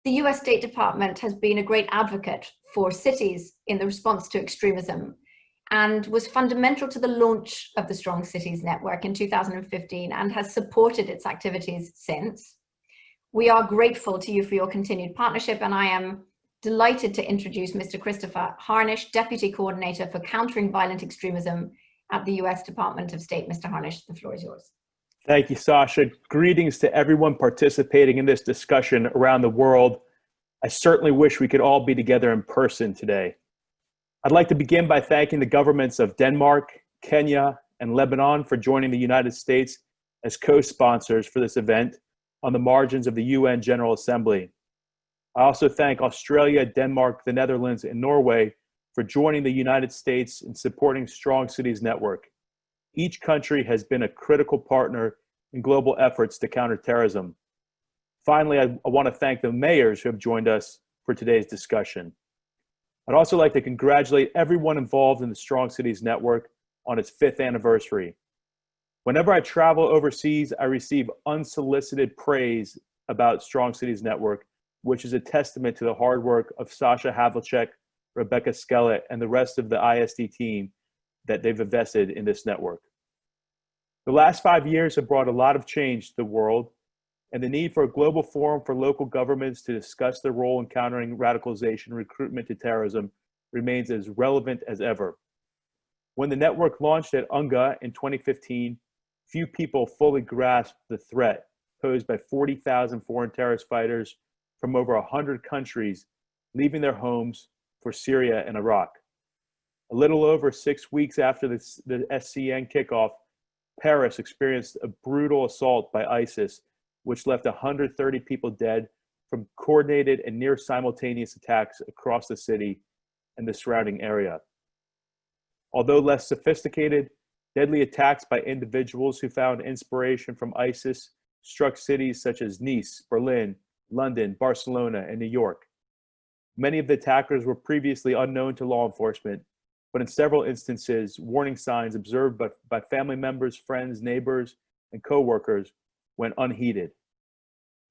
The US State Department has been a great advocate for cities in the response to extremism and was fundamental to the launch of the Strong Cities Network in 2015 and has supported its activities since. We are grateful to you for your continued partnership, and I am delighted to introduce Mr. Christopher Harnisch, Deputy Coordinator for Countering Violent Extremism at the US Department of State. Mr. Harnisch, the floor is yours. Thank you, Sasha. Greetings to everyone participating in this discussion around the world. I certainly wish we could all be together in person today. I'd like to begin by thanking the governments of Denmark, Kenya, and Lebanon for joining the United States as co-sponsors for this event on the margins of the UN General Assembly. I also thank Australia, Denmark, the Netherlands, and Norway for joining the United States in supporting Strong Cities Network. Each country has been a critical partner in global efforts to counter terrorism. Finally, I want to thank the mayors who have joined us for today's discussion. I'd also like to congratulate everyone involved in the Strong Cities Network on its 5th anniversary. Whenever I travel overseas, I receive unsolicited praise about Strong Cities Network, which is a testament to the hard work of Sasha Havlicek, Rebecca Skellett, and the rest of the ISD team that they've invested in this network. The last 5 years have brought a lot of change to the world, and the need for a global forum for local governments to discuss their role in countering radicalization and recruitment to terrorism remains as relevant as ever. When the network launched at UNGA in 2015, few people fully grasped the threat posed by 40,000 foreign terrorist fighters from over 100 countries leaving their homes for Syria and Iraq. A little over 6 weeks after the SCN kickoff, Paris experienced a brutal assault by ISIS, which left 130 people dead from coordinated and near simultaneous attacks across the city and the surrounding area. Although less sophisticated, deadly attacks by individuals who found inspiration from ISIS struck cities such as Nice, Berlin, London, Barcelona, and New York. Many of the attackers were previously unknown to law enforcement, but in several instances, warning signs observed by family members, friends, neighbors, and co-workers went unheeded.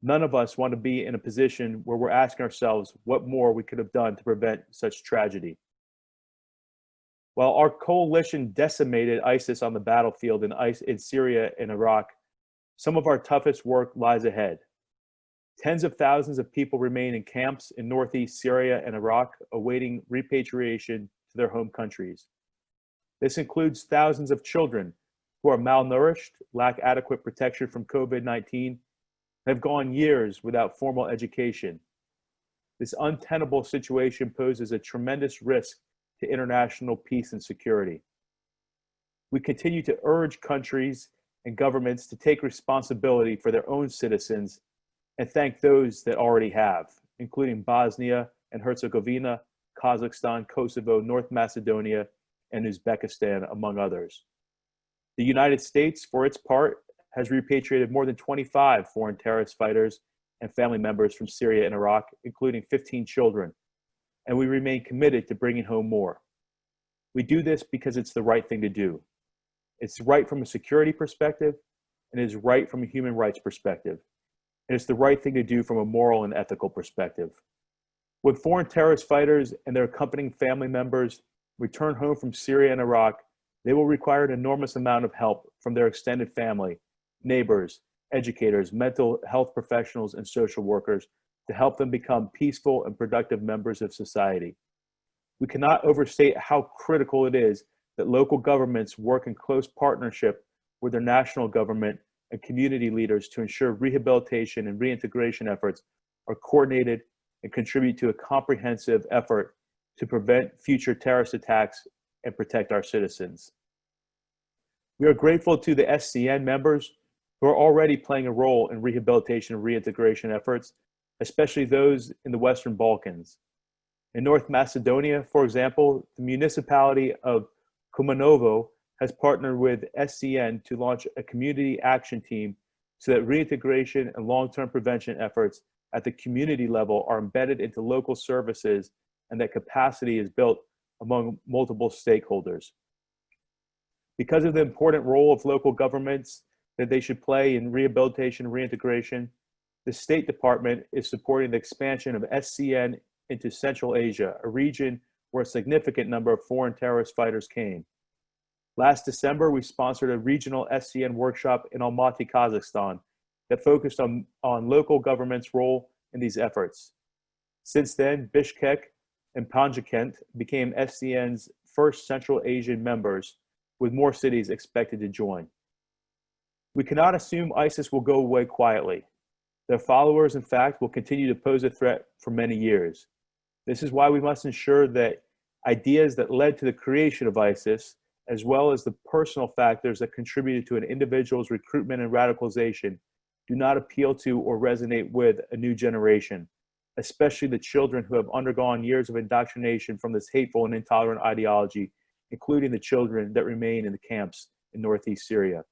None of us want to be in a position where we're asking ourselves what more we could have done to prevent such tragedy. While our coalition decimated ISIS on the battlefield in Syria and Iraq, some of our toughest work lies ahead. Tens of thousands of people remain in camps in northeast Syria and Iraq, awaiting repatriation to their home countries. This includes thousands of children who are malnourished, lack adequate protection from COVID-19, have gone years without formal education. This untenable situation poses a tremendous risk to international peace and security. We continue to urge countries and governments to take responsibility for their own citizens and thank those that already have, including Bosnia and Herzegovina, Kazakhstan, Kosovo, North Macedonia, and Uzbekistan, among others. The United States, for its part, has repatriated more than 25 foreign terrorist fighters and family members from Syria and Iraq, including 15 children, and we remain committed to bringing home more. We do this because it's the right thing to do. It's right from a security perspective, and it is right from a human rights perspective. And it's the right thing to do from a moral and ethical perspective. When foreign terrorist fighters and their accompanying family members return home from Syria and Iraq, they will require an enormous amount of help from their extended family, neighbors, educators, mental health professionals, and social workers to help them become peaceful and productive members of society. We cannot overstate how critical it is that local governments work in close partnership with their national government and community leaders to ensure rehabilitation and reintegration efforts are coordinated and contribute to a comprehensive effort to prevent future terrorist attacks and protect our citizens. We are grateful to the SCN members who are already playing a role in rehabilitation and reintegration efforts, especially those in the Western Balkans. In North Macedonia, for example, the municipality of Kumanovo has partnered with SCN to launch a community action team so that reintegration and long-term prevention efforts at the community level are embedded into local services and that capacity is built among multiple stakeholders. Because of the important role of local governments that they should play in rehabilitation and reintegration, the State Department is supporting the expansion of SCN into Central Asia, a region where a significant number of foreign terrorist fighters came. Last December, we sponsored a regional SCN workshop in Almaty, Kazakhstan, that focused on local government's role in these efforts. Since then, Bishkek and Panjshir became SCN's first Central Asian members, with more cities expected to join. We cannot assume ISIS will go away quietly. Their followers, in fact, will continue to pose a threat for many years. This is why we must ensure that ideas that led to the creation of ISIS, as well as the personal factors that contributed to an individual's recruitment and radicalization, do not appeal to or resonate with a new generation, especially the children who have undergone years of indoctrination from this hateful and intolerant ideology, including the children that remain in the camps in northeast Syria.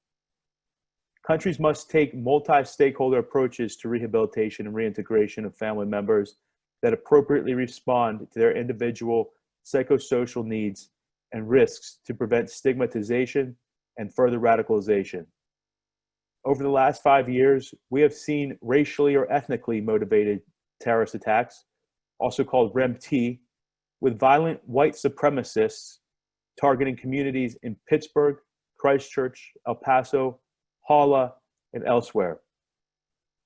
Countries must take multi-stakeholder approaches to rehabilitation and reintegration of family members that appropriately respond to their individual psychosocial needs and risks to prevent stigmatization and further radicalization. Over the last 5 years, we have seen racially or ethnically motivated terrorist attacks, also called REMT, with violent white supremacists targeting communities in Pittsburgh, Christchurch, El Paso, Hala, and elsewhere.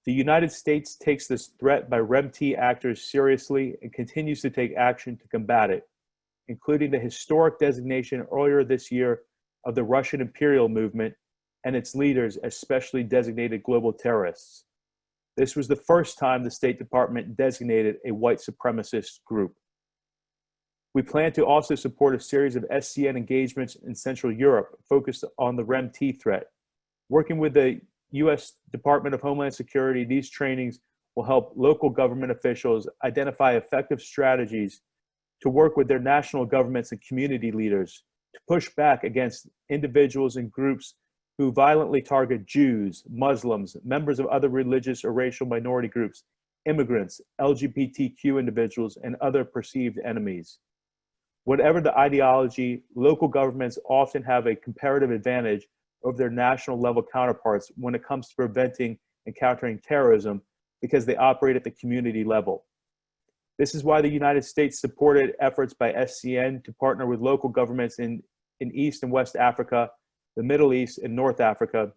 The United States takes this threat by REMT actors seriously and continues to take action to combat it, including the historic designation earlier this year of the Russian imperial movement and its leaders as specially designated global terrorists. This was the first time the State Department designated a white supremacist group. We plan to also support a series of SCN engagements in Central Europe focused on the REMT threat. Working with the U.S. Department of Homeland Security, these trainings will help local government officials identify effective strategies to work with their national governments and community leaders to push back against individuals and groups who violently target Jews, Muslims, members of other religious or racial minority groups, immigrants, LGBTQ individuals, and other perceived enemies. Whatever the ideology, local governments often have a comparative advantage over their national level counterparts when it comes to preventing and countering terrorism because they operate at the community level. This is why the United States supported efforts by SCN to partner with local governments in East and West Africa, the Middle East and North Africa,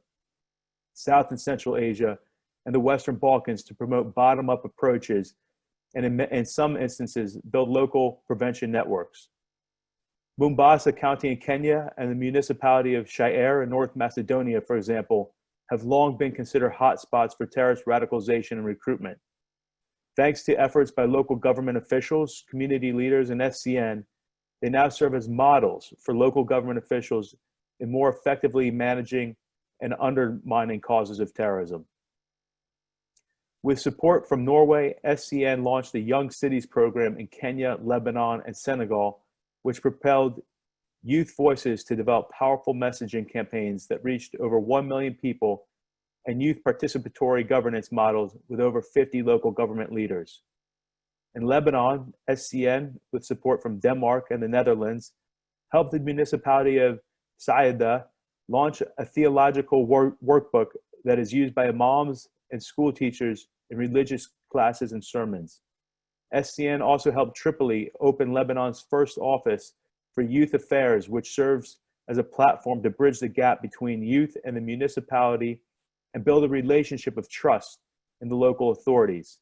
South and Central Asia, and the Western Balkans to promote bottom-up approaches and in some instances, build local prevention networks. Mombasa County in Kenya and the municipality of Shire in North Macedonia, for example, have long been considered hotspots for terrorist radicalization and recruitment. Thanks to efforts by local government officials, community leaders, and SCN, they now serve as models for local government officials in more effectively managing and undermining causes of terrorism. With support from Norway, SCN launched the Young Cities program in Kenya, Lebanon, and Senegal, which propelled youth voices to develop powerful messaging campaigns that reached over 1 million people and youth participatory governance models with over 50 local government leaders. In Lebanon, SCN, with support from Denmark and the Netherlands, helped the municipality of Saida launch a theological workbook that is used by imams and school teachers in religious classes and sermons. SCN also helped Tripoli open Lebanon's first office for youth affairs, which serves as a platform to bridge the gap between youth and the municipality and build a relationship of trust in the local authorities.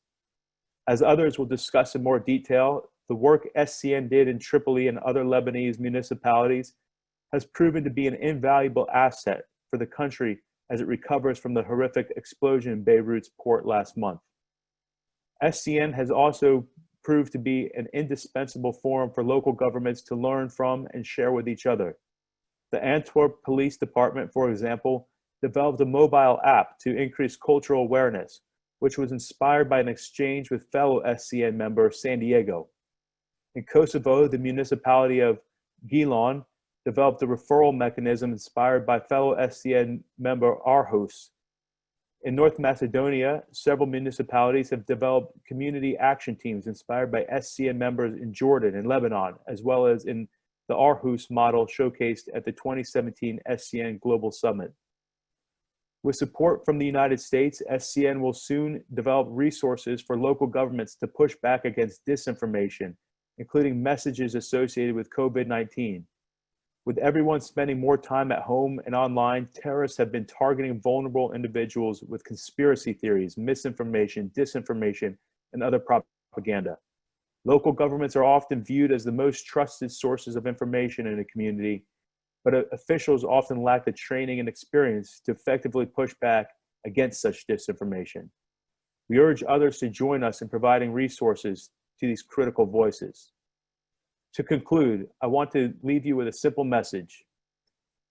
As others will discuss in more detail, the work SCN did in Tripoli and other Lebanese municipalities has proven to be an invaluable asset for the country as it recovers from the horrific explosion in Beirut's port last month. SCN has also proved to be an indispensable forum for local governments to learn from and share with each other. The Antwerp Police Department, for example, developed a mobile app to increase cultural awareness, which was inspired by an exchange with fellow SCN member San Diego. In Kosovo, the municipality of Gilon developed a referral mechanism inspired by fellow SCN member Aarhus. In North Macedonia, several municipalities have developed community action teams inspired by SCN members in Jordan and Lebanon, as well as in the Aarhus model showcased at the 2017 SCN Global Summit. With support from the United States, SCN will soon develop resources for local governments to push back against disinformation, including messages associated with COVID-19. With everyone spending more time at home and online, terrorists have been targeting vulnerable individuals with conspiracy theories, misinformation, disinformation, and other propaganda. Local governments are often viewed as the most trusted sources of information in a community, but officials often lack the training and experience to effectively push back against such disinformation. We urge others to join us in providing resources to these critical voices. To conclude, I want to leave you with a simple message.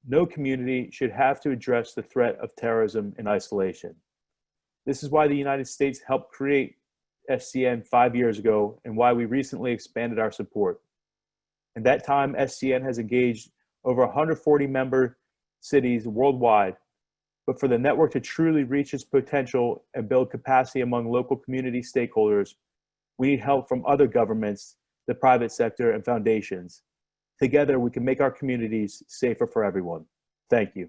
No community should have to address the threat of terrorism in isolation. This is why the United States helped create SCN 5 years ago and why we recently expanded our support. In that time, SCN has engaged over 140 member cities worldwide, but for the network to truly reach its potential and build capacity among local community stakeholders, we need help from other governments, the private sector, and foundations. Together, we can make our communities safer for everyone. Thank you.